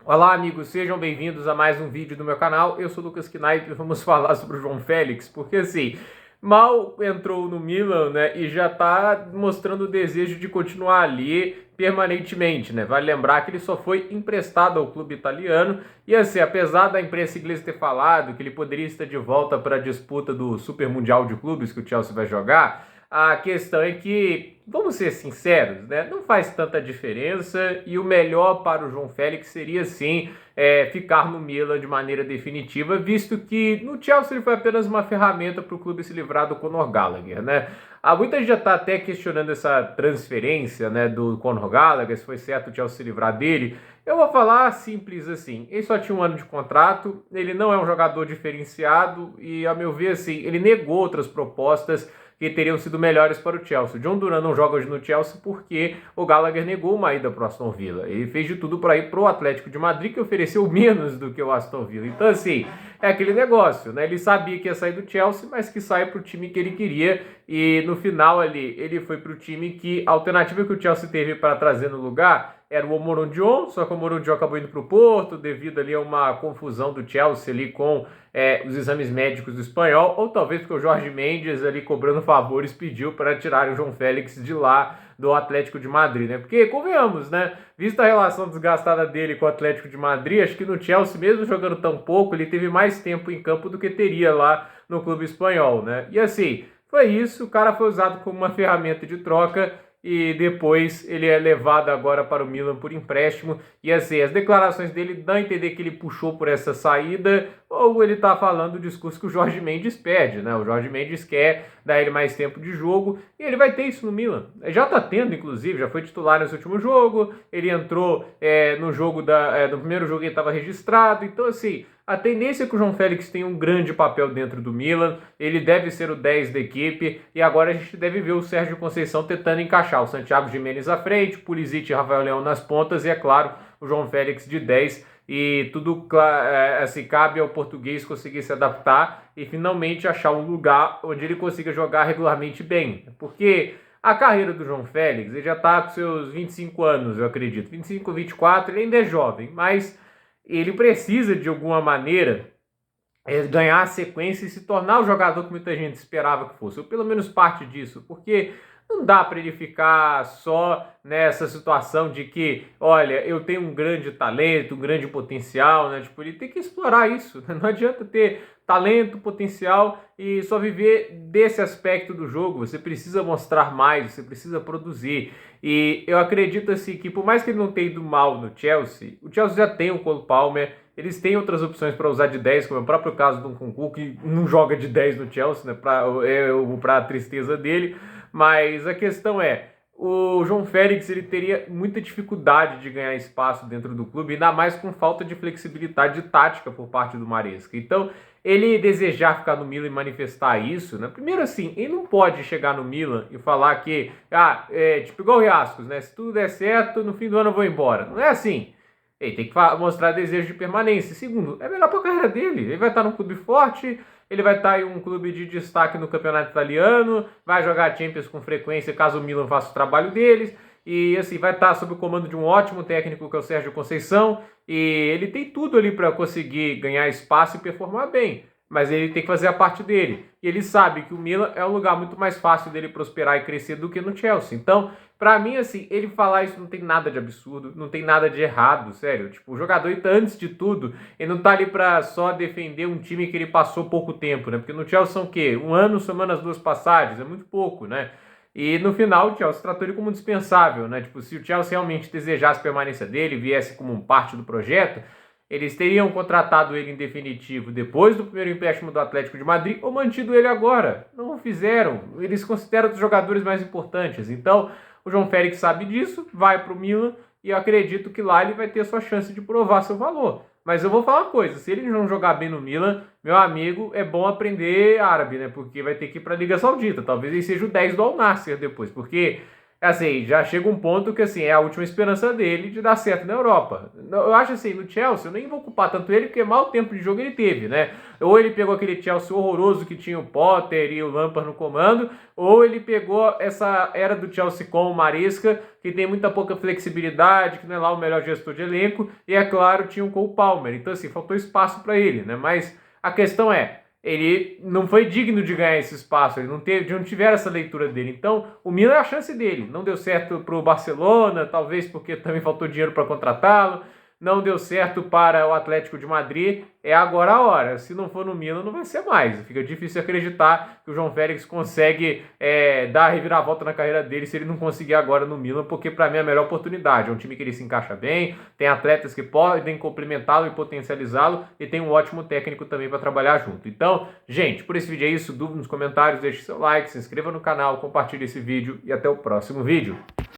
Olá amigos, sejam bem-vindos a mais um vídeo do meu canal. Eu sou o Lucas Knight e vamos falar sobre o João Félix, porque assim, mal entrou no Milan, né, e já tá mostrando o desejo de continuar ali permanentemente, né? Vale lembrar que ele só foi emprestado ao clube italiano e assim, apesar da imprensa inglesa ter falado que ele poderia estar de volta para a disputa do Super Mundial de Clubes que o Chelsea vai jogar, a questão é que, vamos ser sinceros, né? Não faz tanta diferença e o melhor para o João Félix seria sim ficar no Milan de maneira definitiva, visto que no Chelsea ele foi apenas uma ferramenta para o clube se livrar do Conor Gallagher, né? Há muita gente já está até questionando essa transferência, né, do Conor Gallagher, se foi certo o Chelsea se livrar dele. Eu vou falar simples assim, ele só tinha um ano de contrato, ele não é um jogador diferenciado e, a meu ver, assim, ele negou outras propostas que teriam sido melhores para o Chelsea. O John Duran não joga hoje no Chelsea porque o Gallagher negou uma ida para o Aston Villa. Ele fez de tudo para ir para o Atlético de Madrid, que ofereceu menos do que o Aston Villa. Então, assim, é aquele negócio, né? Ele sabia que ia sair do Chelsea, mas que sai para o time que ele queria. E no final ali, ele foi para o time que a alternativa que o Chelsea teve para trazer no lugar era o Omorodion, só que o Omorodion acabou indo para o Porto devido ali a uma confusão do Chelsea ali com os exames médicos do espanhol, ou talvez porque o Jorge Mendes ali cobrando favores pediu para tirar o João Félix de lá do Atlético de Madrid, né? Porque, convenhamos, né? Vista a relação desgastada dele com o Atlético de Madrid, acho que no Chelsea, mesmo jogando tão pouco, ele teve mais tempo em campo do que teria lá no clube espanhol, né? E assim, foi isso, o cara foi usado como uma ferramenta de troca e depois ele é levado agora para o Milan por empréstimo. E assim, as declarações dele dão a entender que ele puxou por essa saída ou ele está falando o discurso que o Jorge Mendes pede, né? O Jorge Mendes quer dar ele mais tempo de jogo e ele vai ter isso no Milan. Já está tendo, inclusive, já foi titular nesse último jogo, ele entrou no jogo no primeiro jogo ele estava registrado, então assim, a tendência é que o João Félix tenha um grande papel dentro do Milan, ele deve ser o 10 da equipe, e agora a gente deve ver o Sérgio Conceição tentando encaixar o Santiago Giménez à frente, Pulisic e Rafael Leão nas pontas, e é claro, o João Félix de 10, e tudo assim, cabe ao português conseguir se adaptar e finalmente achar um lugar onde ele consiga jogar regularmente bem, porque a carreira do João Félix, ele já está com seus 25 anos, eu acredito, 25, 24, ele ainda é jovem, mas ele precisa, de alguma maneira, ganhar a sequência e se tornar o jogador que muita gente esperava que fosse, ou pelo menos parte disso, porque não dá para ele ficar só nessa situação de que, olha, eu tenho um grande talento, um grande potencial, né? Tipo, ele tem que explorar isso, né? Não adianta ter talento, potencial e só viver desse aspecto do jogo. Você precisa mostrar mais, você precisa produzir. E eu acredito assim que por mais que ele não tenha ido mal no Chelsea, o Chelsea já tem o Cole Palmer, eles têm outras opções para usar de 10, como é o próprio caso do Nkunku, que não joga de 10 no Chelsea, né, para a tristeza dele. Mas a questão é, o João Félix ele teria muita dificuldade de ganhar espaço dentro do clube, ainda mais com falta de flexibilidade tática por parte do Maresca. Então, ele desejar ficar no Milan e manifestar isso, né? Primeiro assim, ele não pode chegar no Milan e falar que, tipo igual o Riascos, né? Se tudo der certo, no fim do ano eu vou embora. Não é assim. Ele tem que mostrar desejo de permanência. Segundo, é melhor para a carreira dele. Ele vai estar num clube forte, ele vai estar em um clube de destaque no campeonato italiano, vai jogar Champions com frequência caso o Milan faça o trabalho deles, e assim, vai estar sob o comando de um ótimo técnico que é o Sérgio Conceição, e ele tem tudo ali para conseguir ganhar espaço e performar bem. Mas ele tem que fazer a parte dele. E ele sabe que o Milan é um lugar muito mais fácil dele prosperar e crescer do que no Chelsea. Então, pra mim, assim, ele falar isso não tem nada de absurdo, não tem nada de errado, sério. Tipo, o jogador, antes de tudo, ele não tá ali pra só defender um time que ele passou pouco tempo, né? Porque no Chelsea são o quê? Um ano somando as duas passagens, é muito pouco, né? E no final o Chelsea tratou ele como dispensável, né? Tipo, se o Chelsea realmente desejasse a permanência dele, viesse como parte do projeto, eles teriam contratado ele em definitivo depois do primeiro empréstimo do Atlético de Madrid ou mantido ele agora. Não o fizeram. Eles consideram os jogadores mais importantes. Então, o João Félix sabe disso, vai para o Milan e eu acredito que lá ele vai ter sua chance de provar seu valor. Mas eu vou falar uma coisa, se ele não jogar bem no Milan, meu amigo, é bom aprender árabe, né? Porque vai ter que ir para a Liga Saudita. Talvez ele seja o 10 do Al Nassr depois, porque assim, já chega um ponto que, assim, é a última esperança dele de dar certo na Europa. Eu acho, assim, no Chelsea, eu nem vou culpar tanto ele, porque mau tempo de jogo ele teve, né? Ou ele pegou aquele Chelsea horroroso que tinha o Potter e o Lampard no comando, ou ele pegou essa era do Chelsea com o Maresca, que tem muita pouca flexibilidade, que não é lá o melhor gestor de elenco, e, é claro, tinha o Cole Palmer. Então, assim, faltou espaço para ele, né? Mas a questão é, ele não foi digno de ganhar esse espaço, ele não tiveram essa leitura dele. Então, o Milan é a chance dele. Não deu certo para o Barcelona, talvez porque também faltou dinheiro para contratá-lo. Não deu certo para o Atlético de Madrid. É agora a hora. Se não for no Milan, não vai ser mais. Fica difícil acreditar que o João Félix consegue dar a reviravolta na carreira dele se ele não conseguir agora no Milan, porque para mim é a melhor oportunidade. É um time que ele se encaixa bem, tem atletas que podem complementá-lo e potencializá-lo, e tem um ótimo técnico também para trabalhar junto. Então, gente, por esse vídeo é isso. Dúvida nos comentários, deixe seu like, se inscreva no canal, compartilhe esse vídeo e até o próximo vídeo.